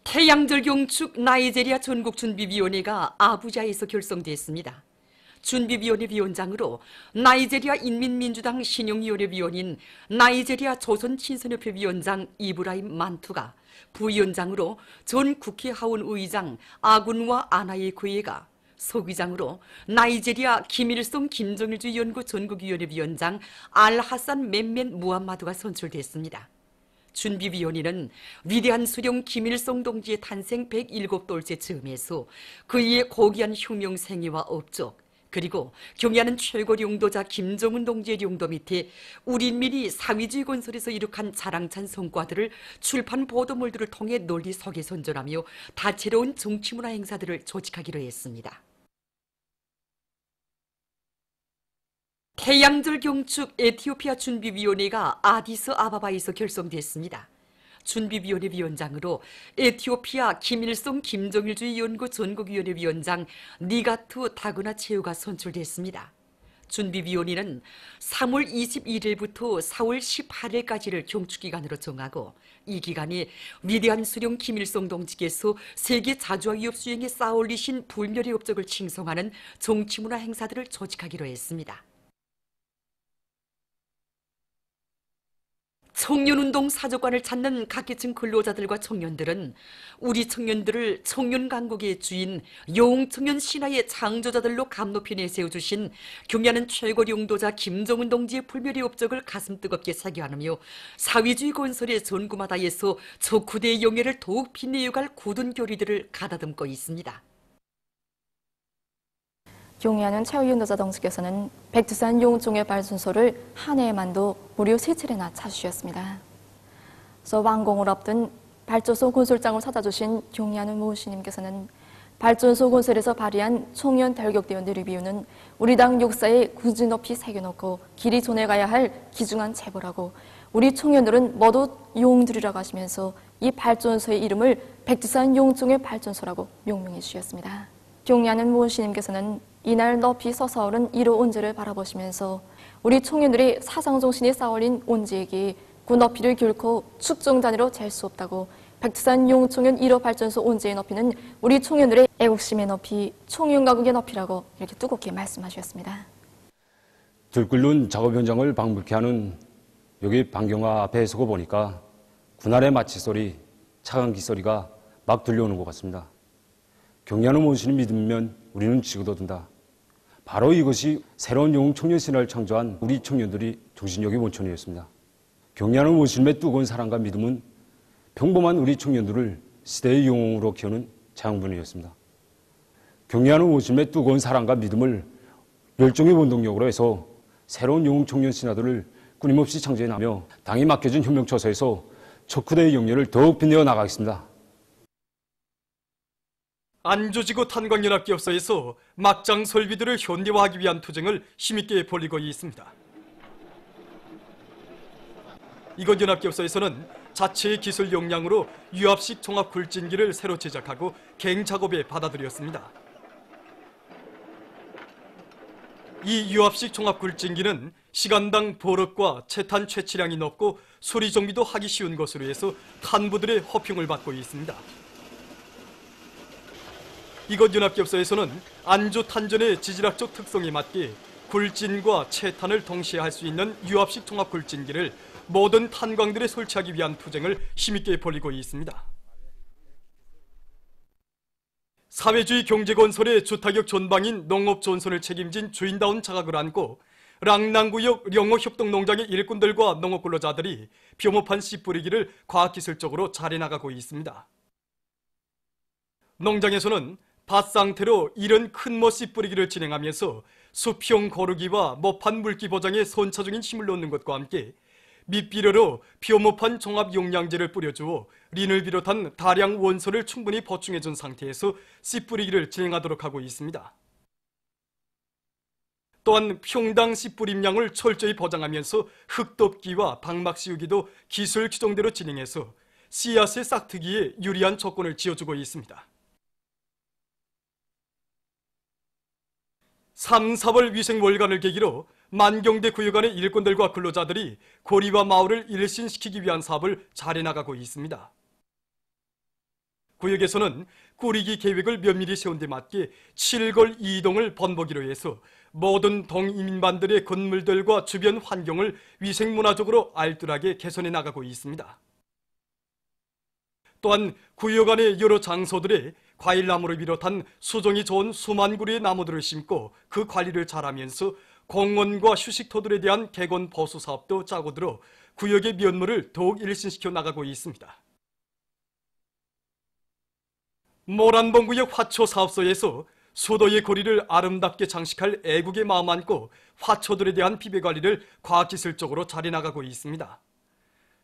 태양절 경축 나이제리아 전국준비위원회가 아부자에서 결성됐습니다. 준비위원회 위원장으로 나이제리아 인민민주당 신용위원회 위원인 나이제리아 조선친선협회 위원장 이브라임 만투가, 부위원장으로 전 국회하원 의장 아군와 아나예코예가, 소위장으로 나이제리아 김일성 김정일주의 연구 전국위원회 위원장 알하산 멘멘 무함마드가 선출됐습니다. 준비위원회는 위대한 수령 김일성 동지의 탄생 107돌째 즈음에서 그의 고귀한 혁명 생애와 업적, 그리고 경의하는 최고領導자 김정은 동지의領導밑에 우리 인민이 사회주의 건설에서 이룩한 자랑찬 성과들을 출판 보도물들을 통해 널리 소개선전하며 다채로운 정치문화 행사들을 조직하기로 했습니다. 태양절 경축 에티오피아 준비위원회가 아디스 아바바에서 결성됐습니다. 준비위원회 위원장으로 에티오피아 김일성 김정일주의 연구 전국위원회 위원장 니가투 다그나 체우가 선출됐습니다. 준비위원회는 3월 21일부터 4월 18일까지를 경축기간으로 정하고, 이 기간에 위대한 수령 김일성 동지께서 세계 자주화 위협 수행에 쌓아올리신 불멸의 업적을 칭송하는 정치문화 행사들을 조직하기로 했습니다. 청년운동 사족관을 찾는 각계층 근로자들과 청년들은 우리 청년들을 청년 강국의 주인 영웅청년 신화의 창조자들로 감높이 내세워주신 경의하는 최고領導자 김정은 동지의 불멸의 업적을 가슴 뜨겁게 사교하며 사회주의 건설의 전구마다에서 척후대의 영예를 더욱 빛내어갈 굳은 교리들을 가다듬고 있습니다. 경의하는 최고領導자 동지께서는 백두산 용종의 발전소를 한 해에만도 무려 3차례나 찾으셨습니다. 완공을 앞둔 발전소 건설장을 찾아주신 경의하는 모씨님께서는 발전소 건설에서 발휘한 청년 결격대원 누리비유는 우리 당 역사에 굳이 높이 새겨놓고 길이 전해가야 할 귀중한 체보라고, 우리 청년들은 모두 용들이라고 하시면서 이 발전소의 이름을 백두산 용종의 발전소라고 명명해 주셨습니다. 경의하는 모씨님께서는 이날 높이 솟아오른 1호 온재를 바라보시면서 우리 청년들이 사상정신이 쌓아올린 온재에게 그 높이를 결코 측정 단위로 잴 수 없다고, 백두산 용청년 1호 발전소 온재의 높이는 우리 청년들의 애국심의 높이, 청년가국의 높이라고 이렇게 뜨겁게 말씀하셨습니다. 들끓는 작업 현장을 방불케 하는 여기 방경화 앞에 서고 보니까 군날의 마치 소리, 차강기 소리가 막 들려오는 것 같습니다. 경의하는 모시는 믿으면 우리는 지고도든다. 바로 이것이 새로운 영웅 청년 신화를 창조한 우리 청년들이 정신력의 원천이었습니다. 경의하는 모심의 뜨거운 사랑과 믿음은 평범한 우리 청년들을 시대의 영웅으로 키우는 자양분이었습니다. 경의하는 모심의 뜨거운 사랑과 믿음을 열정의 원동력으로 해서 새로운 영웅 청년 신화들을 끊임없이 창조해나며 당이 맡겨진 혁명처소에서 척후대의 영예를 더욱 빛내어 나가겠습니다. 안조지구 탄광연합기업사에서 막장 설비들을 현대화하기 위한 투쟁을 힘있게 벌이고 있습니다. 이곳 연합기업사에서는 자체의 기술 역량으로 유압식 종합 굴진기를 새로 제작하고 갱 작업에 받아들였습니다. 이 유압식 종합 굴진기는 시간당 보력과 채탄 채취량이 높고 소리 정비도 하기 쉬운 것으로 해서 탄부들의 호평을 받고 있습니다. 이곳 연합기업사에서는 안조 탄전의 지질학적 특성에 맞게 굴진과 채탄을 동시에 할 수 있는 유압식 종합 굴진기를 모든 탄광들에 설치하기 위한 투쟁을 힘있게 벌이고 있습니다. 사회주의 경제건설의 주타격 전방인 농업전선을 책임진 주인다운 자각을 안고 랑낭구역 영어협동농장의 일꾼들과 농업근로자들이 벼모판 씨 뿌리기를 과학기술적으로 잘해나가고 있습니다. 농장에서는 밭 상태로 이른 큰 모씨 뿌리기를 진행하면서 수평 거르기와 모판 물기 보장에 선차적인 힘을 놓는 것과 함께 밑비료로 벼모판 종합 용량제를 뿌려주어 린을 비롯한 다량 원소를 충분히 보충해준 상태에서 씨 뿌리기를 진행하도록 하고 있습니다. 또한 평당 씨 뿌림량을 철저히 보장하면서 흙덮기와 방막 씌우기도 기술 규정대로 진행해서 씨앗의 싹트기에 유리한 조건을 지어주고 있습니다. 3, 4월 위생월간을 계기로 만경대 구역안의 일꾼들과 근로자들이 고리와 마을을 일신시키기 위한 사업을 잘해나가고 있습니다. 구역에서는 꾸리기 계획을 면밀히 세운 데 맞게 7골 2동을 번복이로 해서 모든 동이민반들의 건물들과 주변 환경을 위생문화적으로 알뜰하게 개선해 나가고 있습니다. 또한 구역 안의 여러 장소들에 과일나무를 비롯한 수종이 좋은 수만 그루의 나무들을 심고 그 관리를 잘하면서 공원과 휴식터들에 대한 개건 보수 사업도 짜고 들어 구역의 면모를 더욱 일신시켜 나가고 있습니다. 모란봉구역 화초사업소에서 수도의 거리를 아름답게 장식할 애국의 마음 안고 화초들에 대한 비배관리를 과학기술적으로 잘해나가고 있습니다.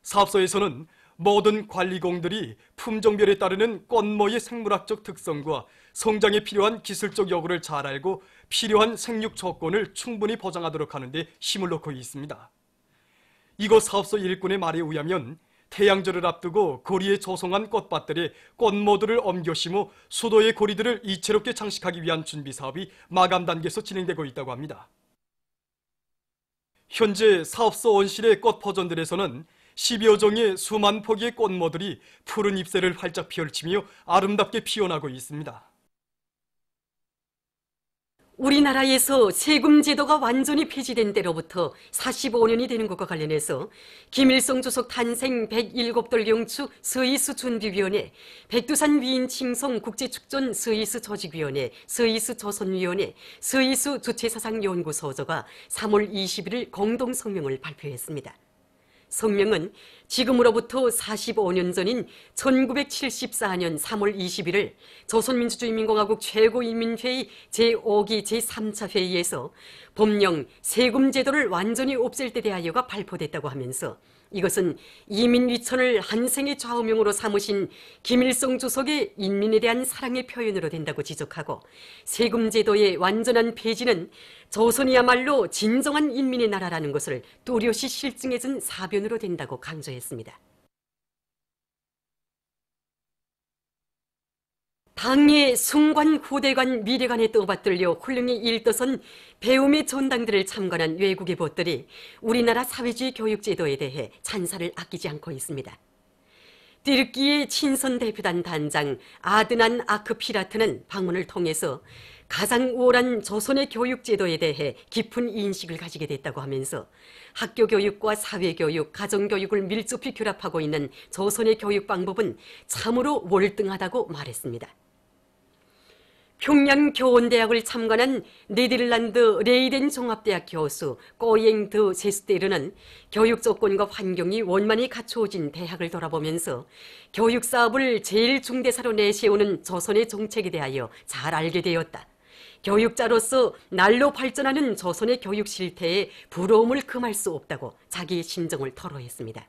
사업소에서는 모든 관리공들이 품종별에 따르는 꽃모의 생물학적 특성과 성장에 필요한 기술적 요구를 잘 알고 필요한 생육 조건을 충분히 보장하도록 하는 데 힘을 놓고 있습니다. 이곳 사업소 일꾼의 말에 의하면 태양절을 앞두고 거리에 조성한 꽃밭들에 꽃모들을 옮겨 심어 수도의 거리들을 이채롭게 장식하기 위한 준비 사업이 마감 단계에서 진행되고 있다고 합니다. 현재 사업소 온실의 꽃 포전들에서는 10여 종의 수만 포기의 꽃모들이 푸른 잎새를 활짝 펼치며 아름답게 피어나고 있습니다. 우리나라에서 세금 제도가 완전히 폐지된 때로부터 45년이 되는 것과 관련해서 김일성 주석 탄생 107돌 경축 서이수 준비위원회, 백두산 위인 칭송 국제축전 서이수 조직위원회, 서이수 조선위원회, 서이수 주체사상연구소저가 3월 21일 공동 성명을 발표했습니다. 성명은 지금으로부터 45년 전인 1974년 3월 21일 조선민주주의인민공화국 최고인민회의 제5기 제3차 회의에서 법령 세금 제도를 완전히 없앨 때 대하여가 발표됐다고 하면서 이것은 이민 위천을 한생의 좌우명으로 삼으신 김일성 주석의 인민에 대한 사랑의 표현으로 된다고 지적하고 세금 제도의 완전한 폐지는 조선이야말로 진정한 인민의 나라라는 것을 뚜렷이 실증해준 사변으로 된다고 강조했습니다. 당의 숭관, 후대관, 미래관에 떠받들려 훌륭히 일떠선 배움의 전당들을 참관한 외국의 벗들이 우리나라 사회주의 교육제도에 대해 찬사를 아끼지 않고 있습니다. 띠르키의 친선 대표단 단장 아드난 아크피라트는 방문을 통해서 가장 우월한 조선의 교육제도에 대해 깊은 인식을 가지게 됐다고 하면서 학교 교육과 사회교육, 가정교육을 밀접히 결합하고 있는 조선의 교육 방법은 참으로 월등하다고 말했습니다. 평양 교원대학을 참관한 네덜란드 레이덴 종합대학 교수 꼬잉 드 제스테르는 교육 조건과 환경이 원만히 갖추어진 대학을 돌아보면서 교육 사업을 제일 중대사로 내세우는 조선의 정책에 대하여 잘 알게 되었다. 교육자로서 날로 발전하는 조선의 교육 실태에 부러움을 금할 수 없다고 자기의 심정을 토로했습니다.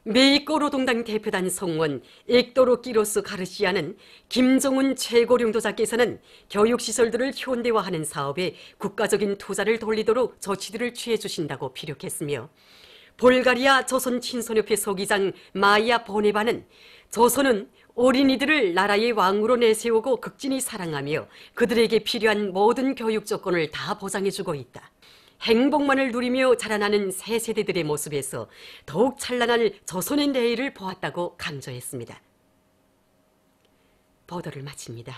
메이꺼 노동당 대표단 성원 엑도로 끼로스 가르시아는 김정은 최고領도자께서는 교육시설들을 현대화하는 사업에 국가적인 투자를 돌리도록 조치들을 취해 주신다고 피력했으며 볼가리아 조선 친선협회 서기장 마이아 보네바는 조선은 어린이들을 나라의 왕으로 내세우고 극진히 사랑하며 그들에게 필요한 모든 교육 조건을 다 보장해주고 있다. 행복만을 누리며 자라나는 새 세대들의 모습에서 더욱 찬란한 조선의 내일을 보았다고 강조했습니다. 보도를 마칩니다.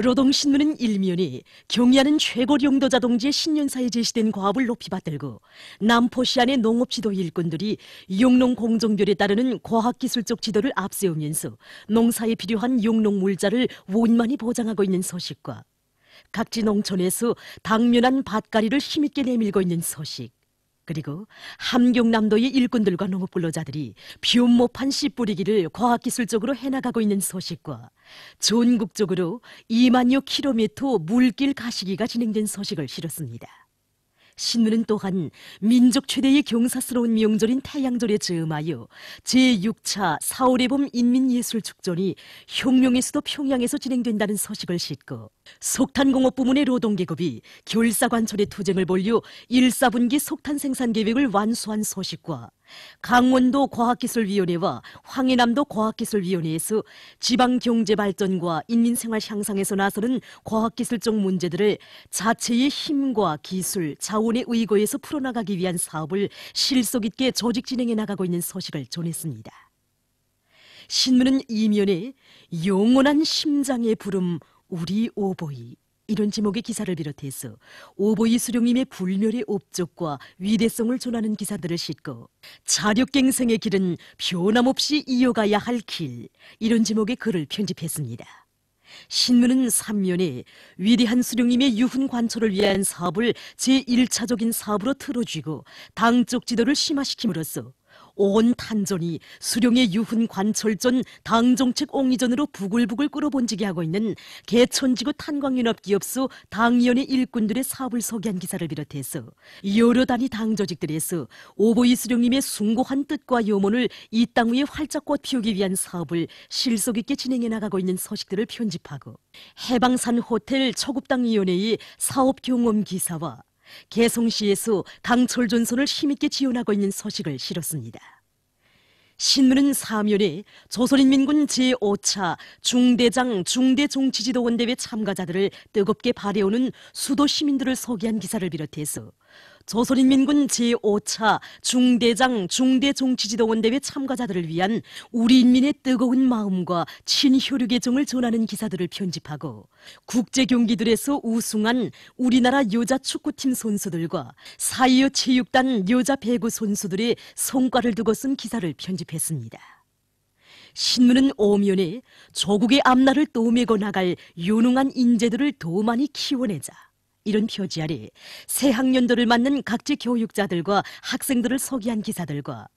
노동신문은 일면이 경의하는 최고령도자 동지의 신년사에 제시된 과업을 높이 받들고 남포시안의 농업지도 일꾼들이 용농 공정별에 따르는 과학기술적 지도를 앞세우면서 농사에 필요한 용농 물자를 원만히 보장하고 있는 소식과 각지 농촌에서 당면한 밭가리를 힘있게 내밀고 있는 소식, 그리고 함경남도의 일꾼들과 농업근로자들이 비움모판 씨 뿌리기를 과학기술적으로 해나가고 있는 소식과 전국적으로 2만여 킬로미터 물길 가시기가 진행된 소식을 실었습니다. 신문은 또한 민족 최대의 경사스러운 명절인 태양절에 즈음하여 제6차 4월의 봄 인민예술축전이 혁명의 수도 평양에서 진행된다는 소식을 싣고 석탄공업 부문의 노동계급이 결사관철의 투쟁을 벌여 1, 4분기 석탄 생산 계획을 완수한 소식과 강원도 과학기술위원회와 황해남도 과학기술위원회에서 지방경제발전과 인민생활 향상에서 나서는 과학기술적 문제들을 자체의 힘과 기술, 자원에 의거해서 풀어나가기 위한 사업을 실속 있게 조직 진행해 나가고 있는 소식을 전했습니다. 신문은 이면에 영원한 심장의 부름 우리 오보이 이런 제목의 기사를 비롯해서 오보이 수령님의 불멸의 업적과 위대성을 전하는 기사들을 싣고 자력갱생의 길은 변함없이 이어가야 할 길 이런 제목의 글을 편집했습니다. 신문은 3면에 위대한 수령님의 유훈 관철을 위한 사업을 제1차적인 사업으로 틀어쥐고 당적 지도를 심화시킴으로써 온 탄전이 수령의 유훈 관철전 당정책 옹이전으로 부글부글 끓어번지게 하고 있는 개천지구 탄광연합기업소 당위원회 일꾼들의 사업을 소개한 기사를 비롯해서 여러 단위 당조직들에서 오보이 수령님의 숭고한 뜻과 염원을 이 땅 위에 활짝 꽃 피우기 위한 사업을 실속 있게 진행해 나가고 있는 소식들을 편집하고 해방산 호텔 초급당위원회의 사업 경험 기사와 개성시에서 강철 전선을 힘있게 지원하고 있는 소식을 실었습니다. 신문은 4면에 조선인민군 제5차 중대장 중대정치지도원대회 참가자들을 뜨겁게 바래오는 수도 시민들을 소개한 기사를 비롯해서 조선인민군 제5차 중대장 중대정치지도원대회 참가자들을 위한 우리 인민의 뜨거운 마음과 친혈육의 정을 전하는 기사들을 편집하고 국제경기들에서 우승한 우리나라 여자 축구팀 선수들과 4.25 체육단 여자 배구 선수들의 성과를 두고 쓴 기사를 편집했습니다. 신문은 5면에 조국의 앞날을 떠매고 나갈 유능한 인재들을 더 많이 키워내자 이런 표지 아래 새 학년도를 맞는 각지 교육자들과 학생들을 소개한 기사들과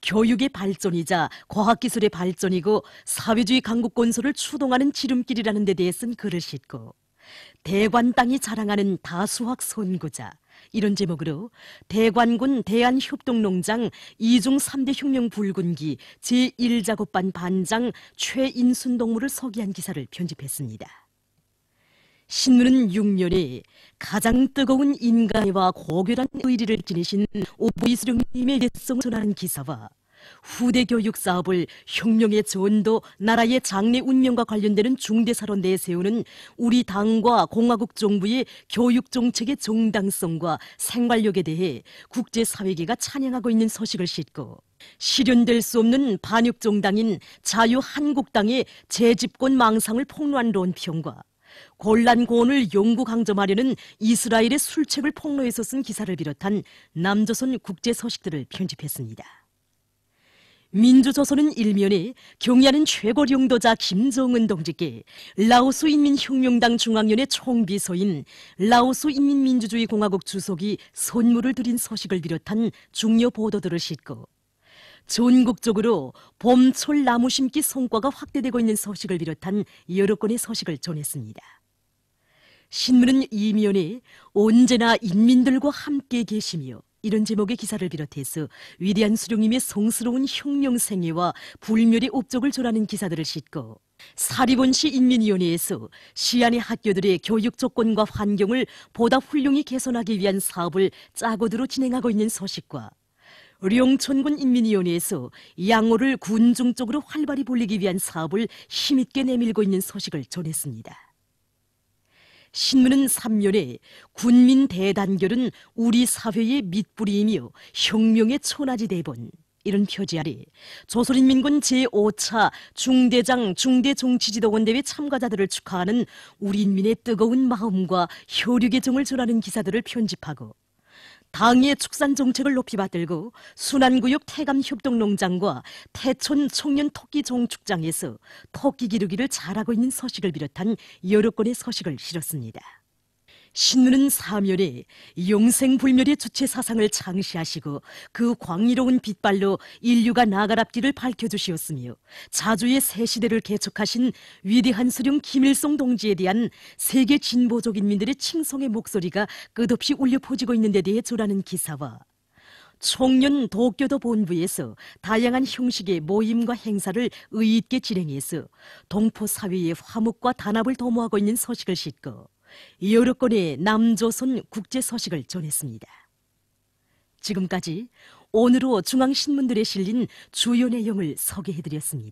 교육의 발전이자 과학기술의 발전이고 사회주의 강국 건설을 추동하는 지름길이라는 데 대해 쓴 글을 싣고 대관 땅이 자랑하는 다수학 선구자 이런 제목으로 대관군 대한협동농장 2중 3대 혁명 불군기 제1작업반 반장 최인순 동무를 소개한 기사를 편집했습니다. 신문은 6면에 가장 뜨거운 인간애와 고결한 의리를 지니신 오보이 수령님의 대성을 전하는 기사와 후대 교육 사업을 혁명의 전도, 나라의 장래 운명과 관련되는 중대사로 내세우는 우리 당과 공화국 정부의 교육 정책의 정당성과 생활력에 대해 국제사회계가 찬양하고 있는 소식을 싣고 실현될 수 없는 반역 정당인 자유한국당의 재집권 망상을 폭로한論평과 곤란고언을 영구 강점하려는 이스라엘의 술책을 폭로해서 쓴 기사를 비롯한 남조선 국제 소식들을 편집했습니다. 민주조선은 1면에 경의하는 최고領導자 김정은 동지께 라오스 인민혁명당 중앙위원회 총비서인 라오스 인민민주주의공화국 주석이 선물을 드린 소식을 비롯한 중요 보도들을 싣고 전국적으로 봄철 나무 심기 성과가 확대되고 있는 소식을 비롯한 여러 건의 소식을 전했습니다. 신문은 2면에 언제나 인민들과 함께 계시며 이런 제목의 기사를 비롯해서 위대한 수령님의 성스러운 혁명 생애와 불멸의 업적을 전하는 기사들을 싣고 사리본시 인민위원회에서 시안의 학교들의 교육 조건과 환경을 보다 훌륭히 개선하기 위한 사업을 짜고들어 진행하고 있는 소식과 령천군 인민위원회에서 양호를 군중 쪽으로 활발히 벌리기 위한 사업을 힘있게 내밀고 있는 소식을 전했습니다. 신문은 3면에 군민 대단결은 우리 사회의 밑뿌리이며 혁명의 초나지 대본 이런 표지 아래 조선인민군 제5차 중대장 중대정치지도원대회 참가자들을 축하하는 우리 인민의 뜨거운 마음과 혈육의 정을 전하는 기사들을 편집하고 당의 축산 정책을 높이 받들고 순안구역 태감협동농장과 태촌 청년 토끼 종축장에서 토끼 기르기를 잘하고 있는 소식을 비롯한 여러 건의 소식을 실었습니다. 신문은 4면에 영생불멸의 주체 사상을 창시하시고 그 광의로운 빛발로 인류가 나아갈 앞길을 밝혀주시었으며 자주의 새 시대를 개척하신 위대한 수령 김일성 동지에 대한 세계 진보적 인민들의 칭송의 목소리가 끝없이 울려 퍼지고 있는 데 대해 전하는 기사와 총련 도쿄도 본부에서 다양한 형식의 모임과 행사를 의의 있게 진행해서 동포 사회의 화목과 단합을 도모하고 있는 소식을 싣고 여러 건의 남조선 국제 소식을 전했습니다. 지금까지 오늘로 중앙신문들에 실린 주요 내용을 소개해드렸습니다.